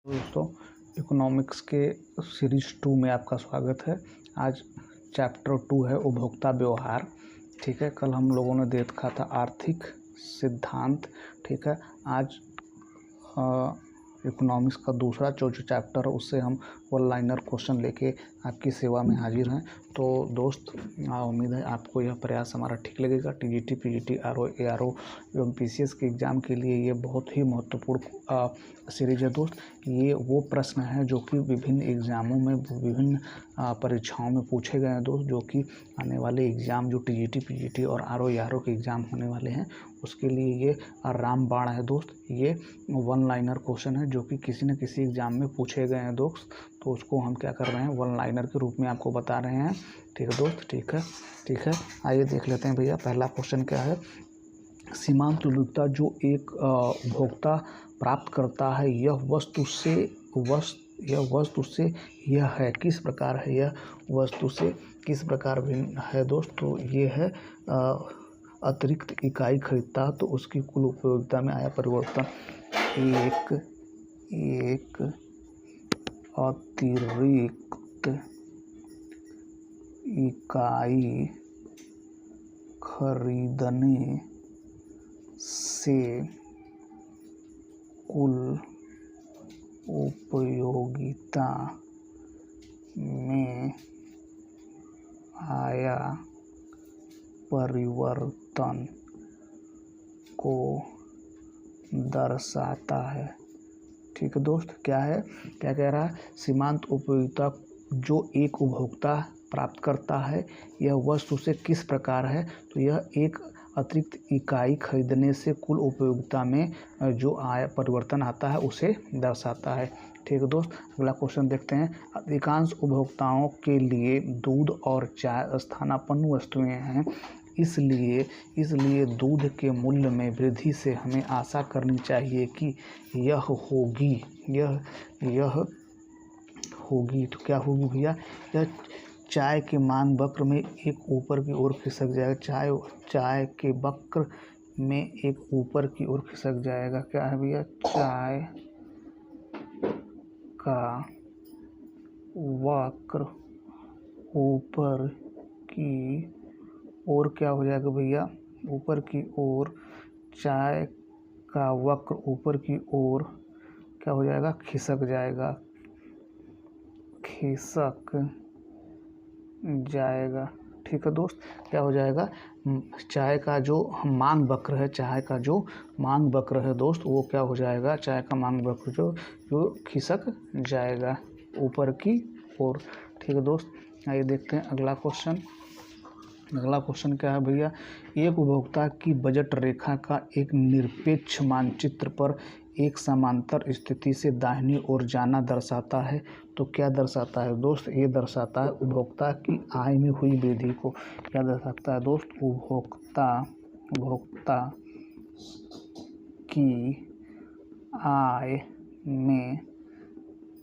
दोस्तों, इकोनॉमिक्स के सीरीज 2 में आपका स्वागत है। आज चैप्टर 2 है उपभोक्ता व्यवहार। ठीक है, कल हम लोगों ने देखा था आर्थिक सिद्धांत। ठीक है, आज इकोनॉमिक्स का दूसरा जो चैप्टर है उससे हम वन लाइनर क्वेश्चन लेके आपकी सेवा में हाजिर हैं। तो दोस्त, उम्मीद है आपको यह प्रयास हमारा ठीक लगेगा। टीजीटी, पीजीटी, आरओ, एआरओ एवं पीसीएस के एग्ज़ाम के लिए ये बहुत ही महत्वपूर्ण सीरीज है दोस्त। ये वो प्रश्न हैं जो कि विभिन्न एग्ज़ामों में, विभिन्न परीक्षाओं में पूछे गए हैं दोस्त, जो कि आने वाले एग्ज़ाम जो टीजीटी, पीजीटी और आरओ, एआरओ के एग्ज़ाम होने वाले हैं उसके लिए ये रामबाण है दोस्त। ये वन लाइनर क्वेश्चन है जो कि किसी न किसी एग्ज़ाम में पूछे गए हैं दोस्त। तो उसको हम क्या कर रहे हैं, वन लाइनर के रूप में आपको बता रहे हैं। ठीक है दोस्त, ठीक है। आइए देख लेते हैं भैया, पहला क्वेश्चन क्या है। सीमांत उपयोगिता जो एक उपभोक्ता प्राप्त करता है यह वस्तु से यह है, किस प्रकार है, यह वस्तु से किस प्रकार भिन्न है दोस्त। तो ये है अतिरिक्त इकाई खरीदता तो उसकी कुल उपयोगिता में आया परिवर्तन। एक अतिरिक्त इकाई खरीदने से कुल उपयोगिता में आया परिवर्तन को दर्शाता है। ठीक है दोस्त, क्या है, क्या कह रहा है। सीमांत उपयोगिता जो एक उपभोक्ता प्राप्त करता है यह वस्तु से किस प्रकार है। तो यह एक अतिरिक्त इकाई खरीदने से कुल उपयोगिता में जो आय परिवर्तन आता है उसे दर्शाता है। ठीक है दोस्त, अगला क्वेश्चन देखते हैं। अधिकांश उपभोक्ताओं के लिए दूध और चाय स्थानापन्न वस्तुएं हैं, इसलिए दूध के मूल्य में वृद्धि से हमें आशा करनी चाहिए कि यह होगी। तो क्या होगी भैया, यह चाय के मांग वक्र में एक ऊपर की ओर खिसक जाएगा। चाय के वक्र में एक ऊपर की ओर खिसक जाएगा। क्या है भैया, चाय का वक्र ऊपर की ओर क्या हो जाएगा भैया, ऊपर की ओर चाय का वक्र ऊपर की ओर क्या हो जाएगा, खिसक जाएगा। ठीक है दोस्त, क्या हो जाएगा, चाय का जो मांग वक्र है दोस्त, वो क्या हो जाएगा, चाय का मांग वक्र जो खिसक जाएगा ऊपर की ओर। ठीक है दोस्त, आइए देखते हैं अगला क्वेश्चन क्या है भैया। एक उपभोक्ता की बजट रेखा का एक निरपेक्ष मानचित्र पर एक समांतर स्थिति से दाहिनी ओर जाना दर्शाता है। तो क्या दर्शाता है दोस्त, ये दर्शाता है उपभोक्ता की आय में हुई वृद्धि को। क्या दर्शाता है दोस्त, उपभोक्ता की आय में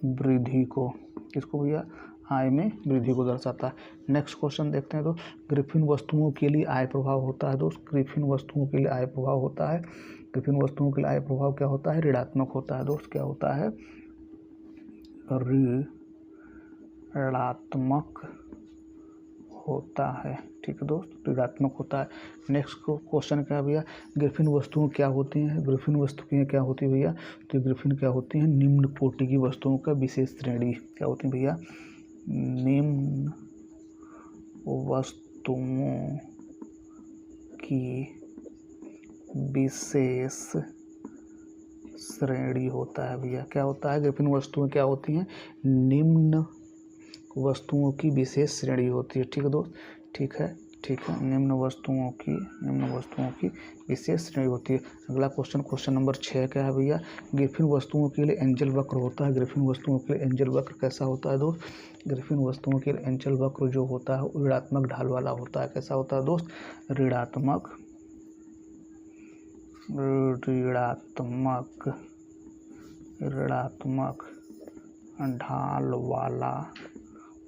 वृद्धि को, किसको भैया, आय में वृद्धि को दर्शाता है। नेक्स्ट क्वेश्चन देखते हैं। तो ग्रिफिन वस्तुओं के लिए आय प्रभाव होता है दोस्त। ग्रिफिन वस्तुओं के लिए आय प्रभाव होता है। ग्रिफिन वस्तुओं के लिए आय प्रभाव क्या होता है, ऋणात्मक होता है दोस्त। क्या होता है, ऋणात्मक होता है। ठीक है दोस्त, ऋणात्मक होता है। नेक्स्ट क्वेश्चन क्या है भैया, ग्रिफिन वस्तुएं क्या होती हैं। ग्रिफिन वस्तुएं क्या होती है भैया, तो ग्रिफिन क्या होती हैं, निम्न कोटि की वस्तुओं का विशेष श्रेणी। क्या होती है भैया, निम्न वस्तुओं की विशेष श्रेणी होता है भैया। क्या होता है, ग्रिफिन वस्तुएं क्या होती हैं, निम्न वस्तुओं की विशेष श्रेणी होती है। ठीक है दोस्त, ठीक है, निम्न वस्तुओं की विशेष श्रेणी होती है। अगला क्वेश्चन नंबर 6 क्या है भैया। ग्रिफिन वस्तुओं के लिए एंजल वक्र होता है। ग्रिफिन वस्तुओं के लिए एंजल वक्र कैसा होता है दोस्त, ग्रिफिन वस्तुओं के लिए एंजल वक्र जो होता है ऋणात्मक ढाल वाला होता है। कैसा होता है दोस्त, ऋणात्मक ढाल वाला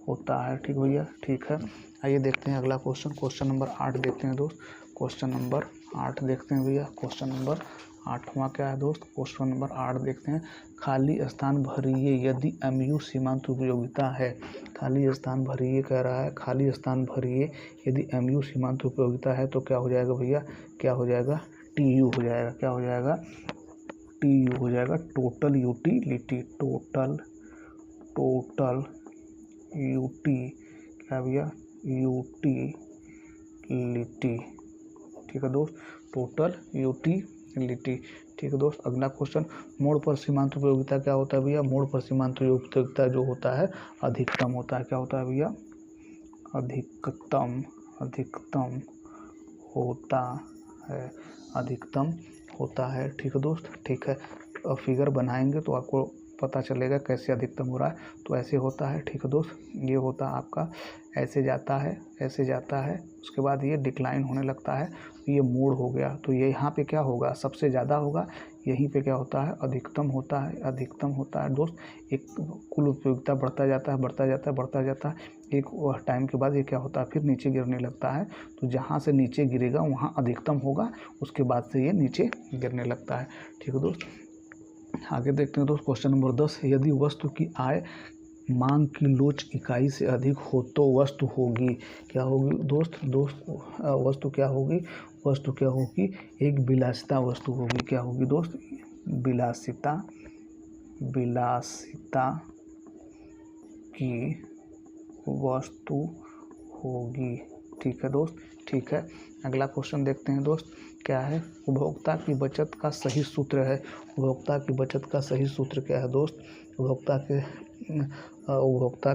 होता है। ठीक भैया, ठीक है। आइए देखते हैं अगला क्वेश्चन नंबर 8 देखते हैं दोस्त। क्वेश्चन नंबर 8 देखते हैं भैया। क्वेश्चन नंबर 8वां क्या है दोस्त, क्वेश्चन नंबर 8 देखते हैं। खाली स्थान भरिए यदि MU सीमांत उपयोगिता है। खाली स्थान भरिए कह रहा है, खाली स्थान भरिए यदि MU सीमांत उपयोगिता है तो क्या हो जाएगा भैया, क्या हो जाएगा, TU हो जाएगा। क्या हो जाएगा, TU हो जाएगा, टोटल यूटिलिटी। टोटल यूटी क्या भैया, यूटिलिटी। ठीक है दोस्त, टोटल यूटिलिटी। ठीक है दोस्त, अगला क्वेश्चन, मोड़ पर सीमांत उपयोगिता क्या होता है भैया। मोड़ पर सीमांत उपयोगिता जो होता है अधिकतम होता है। क्या होता है भैया, अधिकतम होता है, अधिकतम होता है। ठीक है दोस्त, ठीक है, फिगर बनाएंगे तो आपको पता चलेगा कैसे अधिकतम हो रहा है। तो ऐसे होता है। ठीक है दोस्त, ये होता है आपका, ऐसे जाता है, ऐसे जाता है, उसके बाद ये डिक्लाइन होने लगता है, ये मोड़ हो गया। तो ये यहाँ पे क्या होगा, सबसे ज़्यादा होगा, यहीं पे क्या होता है, अधिकतम होता है, अधिकतम होता है दोस्त। एक कुल उपयोगिता बढ़ता जाता है, बढ़ता जाता है, बढ़ता जाता है, एक टाइम के बाद ये क्या होता है, फिर नीचे गिरने लगता है। तो जहाँ से नीचे गिरेगा वहाँ अधिकतम होगा, उसके बाद से ये नीचे गिरने लगता है। ठीक है दोस्त, आगे देखते हैं दोस्त, क्वेश्चन नंबर 10, यदि वस्तु की आय मांग की लोच इकाई से अधिक हो तो वस्तु होगी, क्या होगी दोस्त, वस्तु क्या होगी, वस्तु क्या होगी, एक विलासिता वस्तु होगी। क्या होगी दोस्त, विलासिता की वस्तु होगी। ठीक है दोस्त, ठीक है, अगला क्वेश्चन देखते हैं दोस्त, क्या है, उपभोक्ता की बचत का सही सूत्र है। उपभोक्ता की बचत का सही सूत्र क्या है दोस्त, उपभोक्ता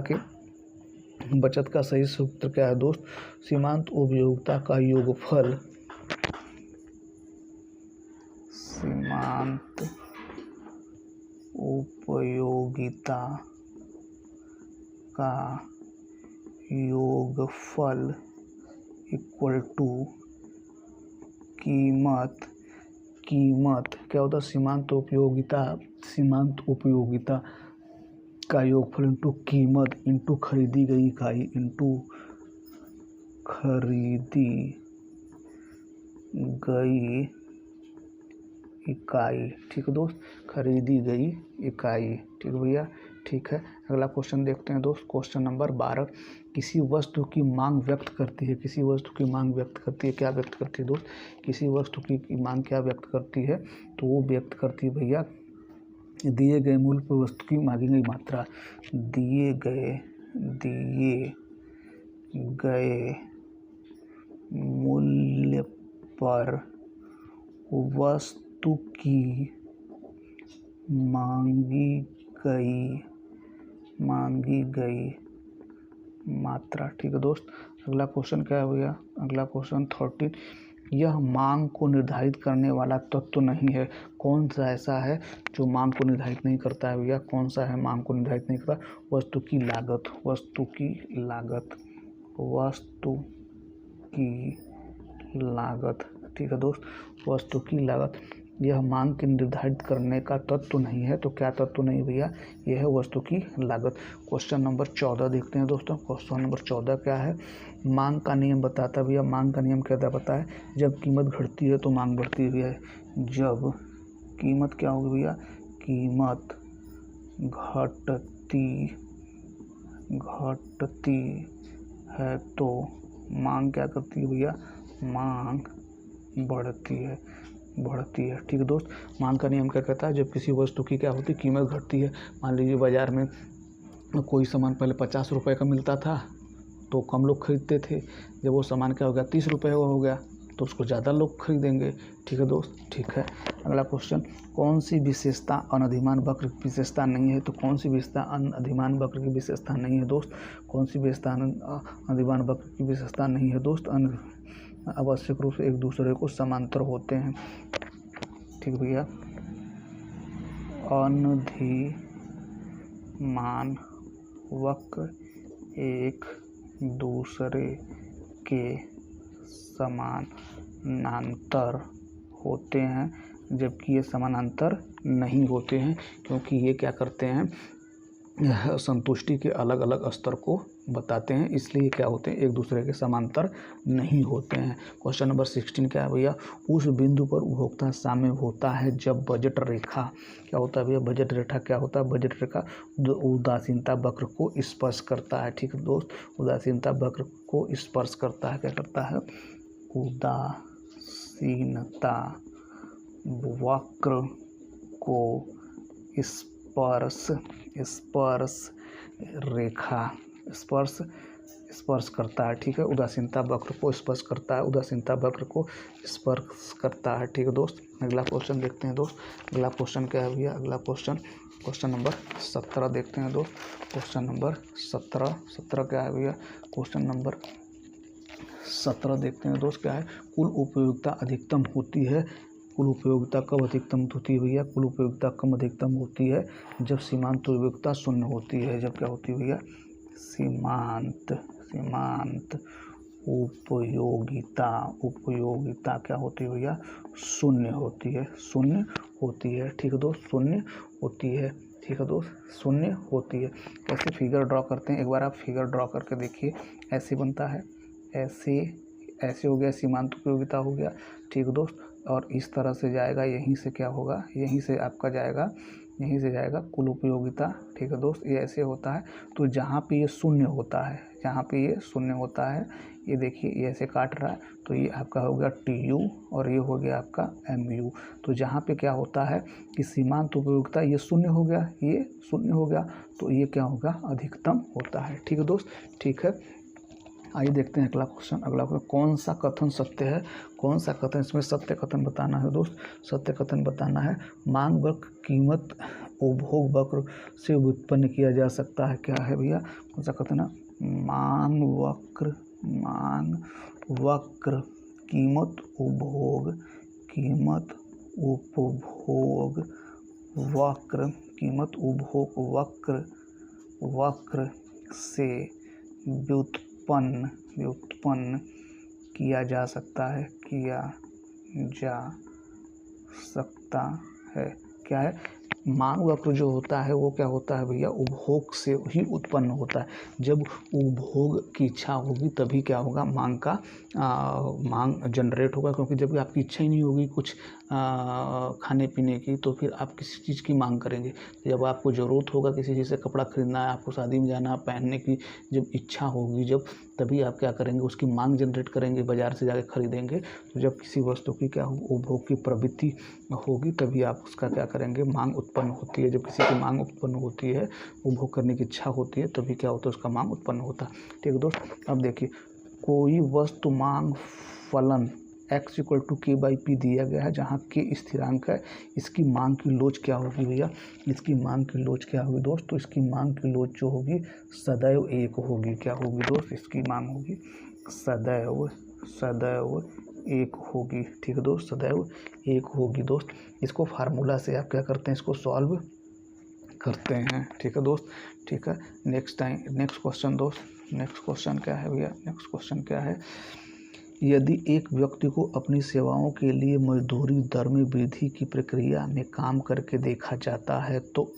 के बचत का सही सूत्र क्या है दोस्त, सीमांत उपयोगिता का योगफल, सीमांत उपयोगिता का योगफल इक्वल टू कीमत क्या होता है, सीमांत उपयोगिता का योगफल इंटू कीमत इंटू खरीदी गई इकाई इंटू खरीदी गई इकाई। ठीक है दोस्त, खरीदी गई इकाई। ठीक है भैया, ठीक है, अगला क्वेश्चन देखते हैं दोस्त, क्वेश्चन नंबर 12, किसी वस्तु की मांग व्यक्त करती है। किसी वस्तु की मांग व्यक्त करती है, क्या व्यक्त करती है दोस्त, किसी वस्तु की मांग क्या व्यक्त करती है, तो वो व्यक्त करती है भैया दिए गए मूल्य पर वस्तु की मांगी गई मात्रा। दिए गए मूल्य पर वस्तु की मांगी गई मात्रा। ठीक है दोस्त, अगला क्वेश्चन क्या है भैया, अगला क्वेश्चन 13, यह मांग को निर्धारित करने वाला तत्व नहीं है। कौन सा ऐसा है जो मांग को निर्धारित नहीं करता है भैया, कौन सा है मांग को निर्धारित नहीं करता, वस्तु की लागत। ठीक है दोस्त, वस्तु की लागत, यह मांग के निर्धारित करने का तत्व नहीं है। तो क्या तत्व नहीं भैया, यह है वस्तु की लागत। क्वेश्चन नंबर 14 देखते हैं दोस्तों, क्वेश्चन नंबर 14 क्या है, मांग का नियम बताता है भैया। मांग का नियम क्या पता है, जब कीमत घटती है तो मांग बढ़ती है। जब कीमत क्या होगी भैया, कीमत घटती है तो मांग क्या करती है भैया, मांग बढ़ती है। ठीक है दोस्त, मांग का नियम क्या कहता है, जब किसी वस्तु की क्या होती है, कीमत घटती है। मान लीजिए बाजार में कोई सामान पहले 50 रुपये का मिलता था तो कम लोग खरीदते थे, जब वो सामान क्या हो गया 30 रुपये हो गया तो उसको ज़्यादा लोग खरीदेंगे। ठीक है दोस्त, ठीक है, अगला क्वेश्चन, कौन सी विशेषता अनधिमान वक्र की विशेषता नहीं है। तो कौन सी विशेषता अनधिमान वक्र की विशेषता नहीं है दोस्त, कौन सी विशेषता अनधिमान वक्र की विशेषता नहीं है दोस्त, आवश्यक रूप से एक दूसरे को समांतर होते हैं। ठीक भैया, अनधिमान वक्र एक दूसरे के समानांतर होते हैं, जबकि ये समानांतर नहीं होते हैं, क्योंकि ये क्या करते हैं, संतुष्टि के अलग अलग स्तर को बताते हैं, इसलिए क्या होते हैं, एक दूसरे के समांतर नहीं होते हैं। क्वेश्चन नंबर 16 क्या है भैया, उस बिंदु पर उपभोक्ता शामिल होता है जब बजट रेखा, क्या होता है भैया, बजट रेखा क्या होता है, बजट रेखा उदासीनता वक्र को स्पर्श करता है। ठीक है दोस्त, उदासीनता वक्र को स्पर्श करता है, क्या करता है, उदासीनता वक्र को स्पर्श रेखा स्पर्श करता है। ठीक है, उदासीनता वक्र को स्पर्श करता है, उदासीनता वक्र को स्पर्श करता है। ठीक है दोस्त, अगला क्वेश्चन देखते हैं दोस्त। अगला क्वेश्चन क्या है भैया, अगला क्वेश्चन नंबर 17 देखते हैं दोस्त। क्वेश्चन नंबर 17 क्या है भैया, क्वेश्चन नंबर 17 देखते हैं दोस्त। क्या है, कुल उपयोगिता अधिकतम होती है, कुल उपयोगिता कब अधिकतम होती है भैया, कुल उपयोगिता कब अधिकतम होती है, जब सीमांत उपयोगिता शून्य होती है। जब क्या होती है भैया, सीमांत उपयोगिता क्या होती है भैया, शून्य होती है, ठीक है दोस्त, शून्य होती है। ठीक है दोस्त, शून्य होती है। कैसे फिगर ड्रॉ करते हैं, एक बार आप फिगर ड्रॉ करके देखिए, ऐसे बनता है, ऐसे हो गया, सीमांत उपयोगिता हो गया। ठीक है दोस्त, और इस तरह से जाएगा, यहीं से क्या होगा, यहीं से आपका जाएगा, यहीं से जाएगा कुल उपयोगिता। ठीक है दोस्त, ये ऐसे होता है। तो जहाँ पे ये शून्य होता है, जहाँ पे ये शून्य होता है, ये देखिए ये ऐसे काट रहा है, तो ये आपका हो गया TU और ये हो गया आपका MU। तो जहाँ पे क्या होता है कि सीमांत उपयोगिता ये शून्य हो गया, ये शून्य हो गया, तो ये क्या होगा, अधिकतम होता है। ठीक है दोस्त, ठीक है, आइए देखते हैं अगला क्वेश्चन। कौन सा कथन सत्य है, कौन सा कथन, इसमें सत्य कथन बताना है दोस्त, सत्य कथन बताना है। मांग वक्र कीमत उपभोग वक्र से व्युत्पन्न किया जा सकता है। क्या है भैया, कौन सा कथन है, मांग वक्र कीमत उपभोग वक्र से व्युत्पन्न किया जा सकता है, क्या है, मांग वक्र जो होता है वो क्या होता है भैया, उपभोग से ही उत्पन्न होता है। जब उपभोग की इच्छा होगी तभी क्या होगा, मांग जनरेट होगा, क्योंकि जब आपकी इच्छा ही नहीं होगी कुछ खाने पीने की, तो फिर आप किसी चीज़ की मांग करेंगे। जब आपको ज़रूरत होगा किसी चीज़ से, कपड़ा खरीदना है, आपको शादी में जाना, पहनने की जब इच्छा होगी, जब तभी आप क्या करेंगे, उसकी मांग जनरेट करेंगे, बाज़ार से जाकर खरीदेंगे। तो जब किसी वस्तु की क्या हो, उपभोग की प्रवृत्ति होगी, तभी आप उसका क्या करेंगे, मांग उत्पन्न होती है। जब किसी की मांग उत्पन्न होती है, उपभोग करने की इच्छा होती है, तभी क्या होता है, उसका मांग उत्पन्न होता है। ठीक है दोस्त, अब देखिए, कोई वस्तु मांग फलन x = k/p दिया गया है, जहाँ k स्थिरांक है। इसकी मांग की लोच क्या होगी भैया, इसकी मांग की लोच क्या होगी दोस्त, तो इसकी मांग की लोच जो होगी सदैव 1 होगी। क्या होगी दोस्त, इसकी मांग होगी सदैव 1 होगी। ठीक है दोस्त, सदैव 1 होगी दोस्त। इसको फार्मूला से आप क्या करते हैं, इसको सॉल्व करते हैं। ठीक है दोस्त, ठीक है, नेक्स्ट क्वेश्चन दोस्त, नेक्स्ट क्वेश्चन क्या है भैया, नेक्स्ट क्वेश्चन क्या है, यदि एक व्यक्ति को अपनी सेवाओं के लिए मजदूरी दर में वृद्धि की प्रक्रिया में काम करके देखा जाता है, तो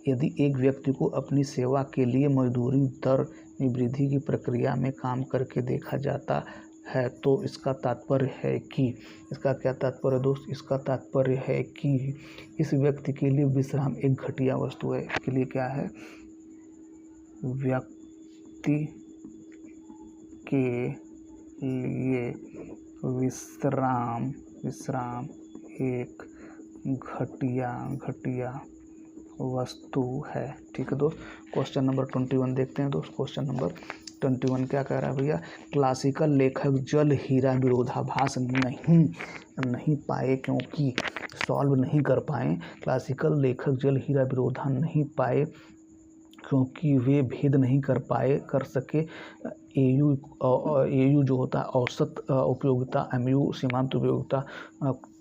यदि एक व्यक्ति को अपनी सेवा के लिए मजदूरी दर में वृद्धि की प्रक्रिया में काम करके देखा जाता है, तो इसका तात्पर्य है कि, इसका क्या तात्पर्य दोस्त, इसका तात्पर्य है कि इस व्यक्ति के लिए विश्राम एक घटिया वस्तु है। इसके लिए क्या है, व्यक्ति के लिए विश्राम एक घटिया वस्तु है। ठीक है दोस्त, क्वेश्चन नंबर 21 देखते हैं दोस्त। क्वेश्चन नंबर 21 क्या कह रहा है भैया, क्लासिकल लेखक जल हीरा विरोधाभास नहीं पाए, क्योंकि सॉल्व नहीं कर पाए। क्लासिकल लेखक जल हीरा विरोधा नहीं पाए क्योंकि वे भेद नहीं कर सके। AU जो होता है औसत उपयोगिता, MU सीमांत उपयोगिता,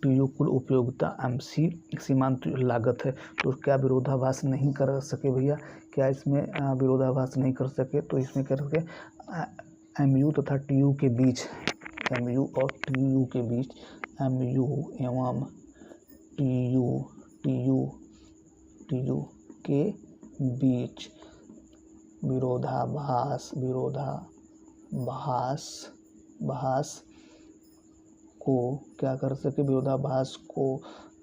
TU कुल उपयोगिता, MC सीमांत लागत है। तो क्या विरोधाभास नहीं कर सके भैया, क्या इसमें विरोधाभास नहीं कर सके, तो इसमें क्या करके MU तथा TU के बीच, MU और TU के बीच, MU एवं TU के बीच विरोधाभास को क्या कर सके, विरोधाभास को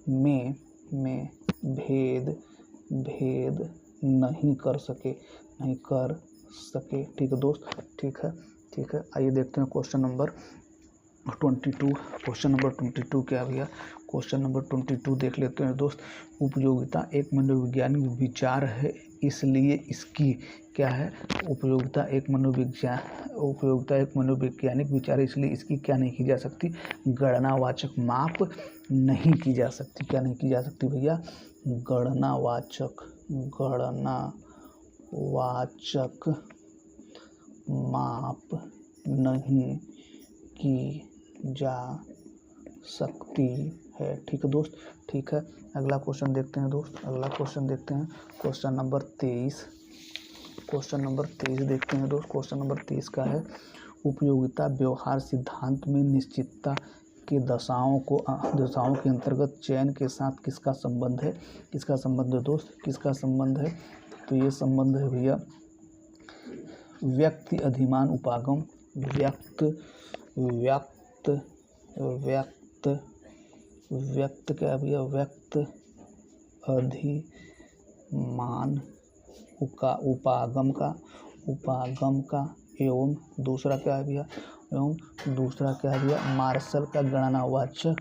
में भेद नहीं कर सके। ठीक है दोस्त, ठीक है। आइए देखते हैं क्वेश्चन नंबर 22। क्वेश्चन नंबर 22 क्या भैया, क्वेश्चन नंबर 22 देख लेते हैं दोस्त। उपयोगिता एक मनोवैज्ञानिक विचार है, इसलिए इसकी क्या है, उपयोगिता एक मनोवैज्ञानिक विचार है, इसलिए इसकी क्या नहीं की जा सकती, गणनावाचक माप नहीं की जा सकती। क्या नहीं की जा सकती भैया, गणनावाचक माप नहीं की जा सकती है। ठीक है दोस्त, ठीक है। अगला क्वेश्चन देखते हैं दोस्त, अगला क्वेश्चन देखते हैं, क्वेश्चन नंबर 23। क्वेश्चन नंबर 23 देखते हैं दोस्त। क्वेश्चन नंबर 23 का है, उपयोगिता व्यवहार सिद्धांत में निश्चितता के दशाओं के अंतर्गत चयन के साथ किसका संबंध है। किसका संबंध है दोस्त, किसका संबंध है, तो ये संबंध है भैया व्यक्ति अधिमान उपागम, व्यक्त क्या भैया, व्यक्त अधिमान उपागम का एवं दूसरा क्या है भैया, मार्शल का गणनावाचक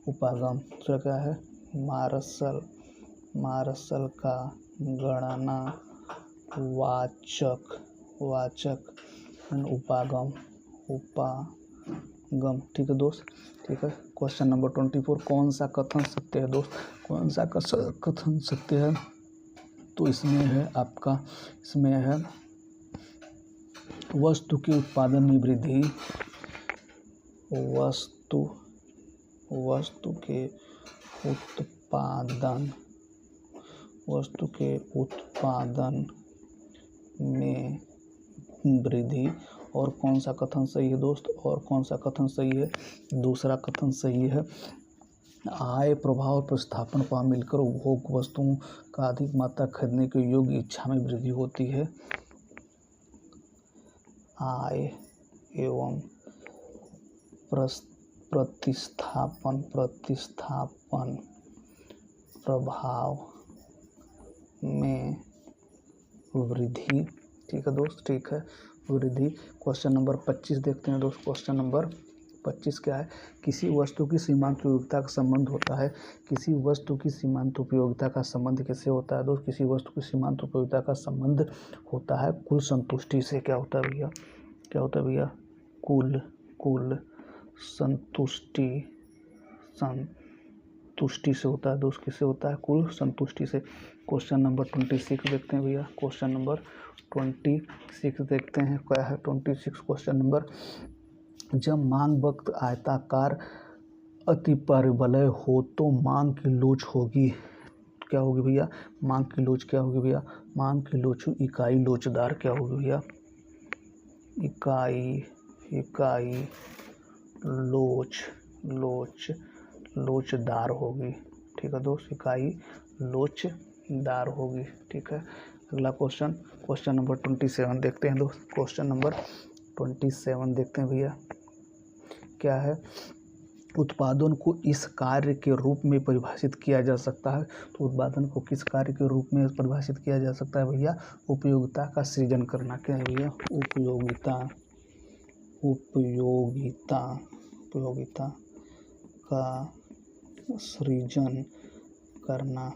उपागम। दूसरा क्या है, मार्शल का गणनावाचक उपागम। ठीक है दोस्त, ठीक है। क्वेश्चन नंबर 24, कौन सा कथन सत्य है दोस्त, कौन सा कथन सत्य है, तो इसमें है आपका, इसमें है वस्तु के उत्पादन में वृद्धि, वस्तु के उत्पादन में वृद्धि। और कौन सा कथन सही है दोस्त, और कौन सा कथन सही है, दूसरा कथन सही है, आय प्रभाव और प्रतिस्थापन को मिलकर उपभोग वस्तुओं का अधिक मात्रा खरीदने के योग्य इच्छा में वृद्धि होती है। आय एवं प्रतिस्थापन प्रभाव में वृद्धि। ठीक है दोस्त, ठीक है, वृद्धि। क्वेश्चन नंबर 25 देखते हैं दोस्त। क्वेश्चन नंबर 25 क्या है, किसी वस्तु की सीमांत उपयोगिता का संबंध होता है। किसी वस्तु की सीमांत उपयोगिता का संबंध कैसे होता है दोस्त, किसी वस्तु की सीमांत उपयोगिता का संबंध होता है कुल संतुष्टि से। क्या होता है भैया, क्या होता है भैया, कुल संतुष्टि से होता है दोस्त। किससे होता है, कुल संतुष्टि से। क्वेश्चन नंबर 26 देखते हैं भैया। क्वेश्चन नंबर 26 देखते हैं, क्या है 26 क्वेश्चन नंबर, जब मांग वक्र आयताकार अतिपरवलय हो तो मांग की लोच होगी, क्या होगी भैया, मांग की लोच क्या होगी भैया, मांग की लोच इकाई लोचदार क्या होगी भैया, इकाई लोचदार होगी। ठीक है दोस्त, इकाई लोचदार होगी। ठीक है। अगला क्वेश्चन, क्वेश्चन नंबर 27 देखते हैं दोस्त। क्वेश्चन नंबर 27 देखते हैं भैया, क्या है, उत्पादन को इस कार्य के रूप में परिभाषित किया जा सकता है। तो उत्पादन को किस कार्य के रूप में परिभाषित किया जा सकता है भैया, उपयोगिता का सृजन करना। क्या है भैया, उपयोगिता का सृजन करना,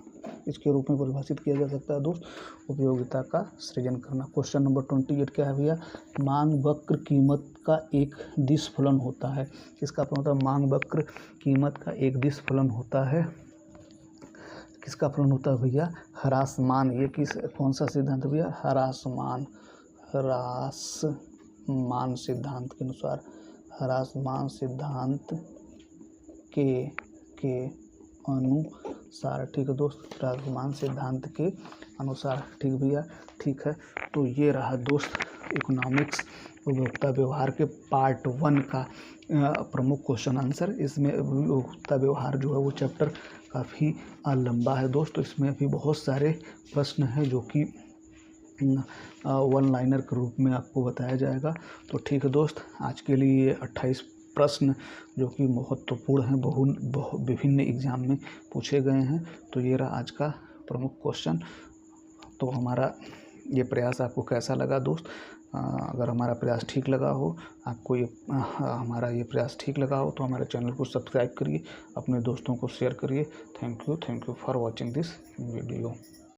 इसके रूप में परिभाषित किया जा सकता है दोस्त, उपयोगिता का सृजन करना। क्वेश्चन नंबर 28 क्या है भैया, मांग वक्र कीमत का एक दिश फलन होता है। किसका फलन होता है, मांग वक्र कीमत का एक दिश फलन होता है। किसका फलन होता है भैया, ह्रासमान। ये कौन सा सिद्धांत है भैया, ह्रासमान सिद्धांत के अनुसार, ह्रासमान सिद्धांत के अनुसार। ठीक है दोस्त, ह्रासमान सिद्धांत के अनुसार। ठीक भैया, ठीक है। तो ये रहा दोस्त इकोनॉमिक्स उपभोक्ता व्यवहार के पार्ट 1 का प्रमुख क्वेश्चन आंसर। इसमें उपभोक्ता व्यवहार जो है वो चैप्टर काफ़ी लंबा है दोस्त, तो इसमें अभी बहुत सारे प्रश्न हैं जो कि वन लाइनर के रूप में आपको बताया जाएगा। तो ठीक है दोस्त, आज के लिए ये 28 प्रश्न जो कि महत्वपूर्ण हैं, विभिन्न एग्ज़ाम में पूछे गए हैं, तो ये रहा आज का प्रमुख क्वेश्चन। तो हमारा ये प्रयास आपको कैसा लगा दोस्त? अगर हमारा प्रयास ठीक लगा हो, आपको ये हमारा ये प्रयास ठीक लगा हो, तो हमारे चैनल को सब्सक्राइब करिए, अपने दोस्तों को शेयर करिए। Thank you for watching this video.